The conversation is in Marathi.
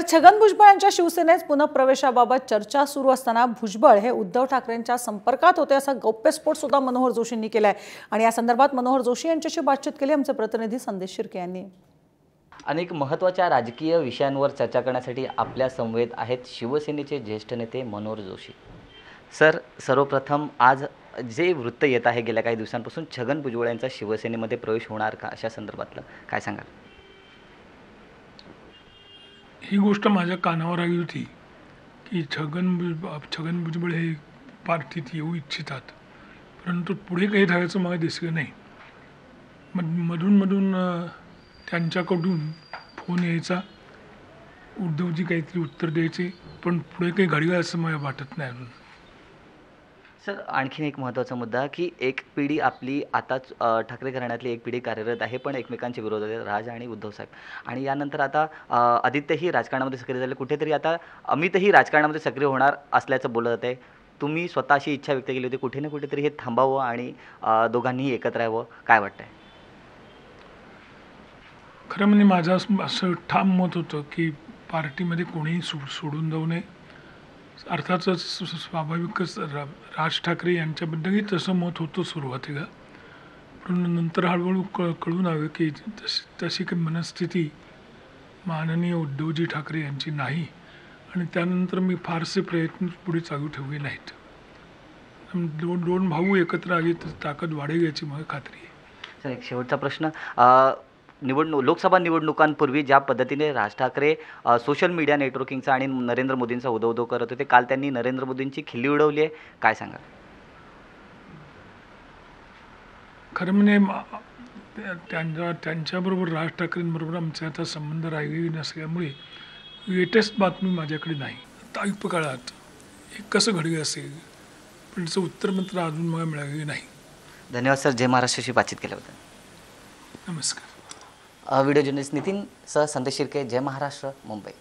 छगन भुजबळ यांच्या शिवसेनेत पुनःप्रवेशाबाबत चर्चा सुरू असताना भुजबळ हे उद्धव ठाकरेंच्या संपर्कात होते असा गौप्यस्फोट सुद्धा मनोहर जोशींनी केलाय आणि या संदर्भात मनोहर जोशी यांच्याशी बातचीत केली आमचे प्रतिनिधी संदेश शिर्के यांनी। अनेक महत्त्वाच्या राजकीय विषयांवर चर्चा करण्यासाठी आपल्या समवेत आहेत शिवसेनेचे ज्येष्ठ नेते मनोहर जोशी। सर, सर्वप्रथम आज जे वृत्त येत आहे गेल्या काही दिवसांपासून छगन भुजबळ यांचा शिवसेनेमध्ये प्रवेश होणार का अशा संदर्भातलं काय सांगाल? ही गोष्ट माझ्या कानावर आली होती की छगन भुजबळ हे पार्टीत येऊ इच्छितात, परंतु पुढे काही झाल्याचं मला दिसलं नाही। मधून त्यांच्याकडून फोन यायचा, उद्धवजी काहीतरी उत्तर द्यायचे, पण पुढे काही घडलं असं मला वाटत नाही अजून। सर, आणखीन एक महत्त्वाचा मुद्दा की एक पिढी आपली आताच ठाकरे घराण्यातली एक पिढी कार्यरत आहे, पण एकमेकांच्या विरोधात आहे, राज आणि उद्धव साहेब। आणि यानंतर आता आदित्यही राजकारणामध्ये सक्रिय झाले, कुठेतरी आता अमितही राजकारणामध्ये सक्रिय होणार असल्याचं बोललं जात आहे। तुम्ही स्वतः अशी इच्छा व्यक्त केली होती कुठे ना कुठेतरी हे थांबावं आणि दोघांनीही एकत्र यावं, काय वाटतंय? खरं म्हणजे माझं असं ठाम मत होतं की पार्टीमध्ये कोणीही सोडून जाऊ नये। अर्थातच स्वाभाविकच राज ठाकरे यांच्याबद्दलही तसं मत होतं सुरुवातीला, पण नंतर हळूहळू कळून आलं की तशी काही मनस्थिती माननीय उद्धवजी ठाकरे यांची नाही, आणि त्यानंतर मी फारसे प्रयत्न पुढे चालू ठेवले नाहीत। दोन भाऊ एकत्र आले तर ताकद वाढेल याची मला खात्री आहे। सर, एक शेवटचा प्रश्न, लोकसभा निवडणुकांपूर्वी ज्या पद्धतीने राज ठाकरे सोशल मीडिया नेटवर्किंगचा आणि नरेंद्र मोदींचा उदो करत होते, काल त्यांनी नरेंद्र मोदींची खिल्ली उडवली आहे, काय सांगा? खरं म्हणजे त्यांच्याबरोबर राज ठाकरेंबरोबर आमचे आता संबंध राहिलेले नसल्यामुळे लेटेस्ट बातमी माझ्याकडे नाही। आता अल्पकाळात हे कसं घडलं असेल, पण त्याचं उत्तर मात्र अजून मला मिळालेलं नाही। धन्यवाद सर, जय महाराष्ट्राशी बातचीत केल्याबद्दल। नमस्कार। व्हिडिओ जर्नलिस्ट नितीन सह संदेश शिर्के, जय महाराष्ट्र, मुंबई।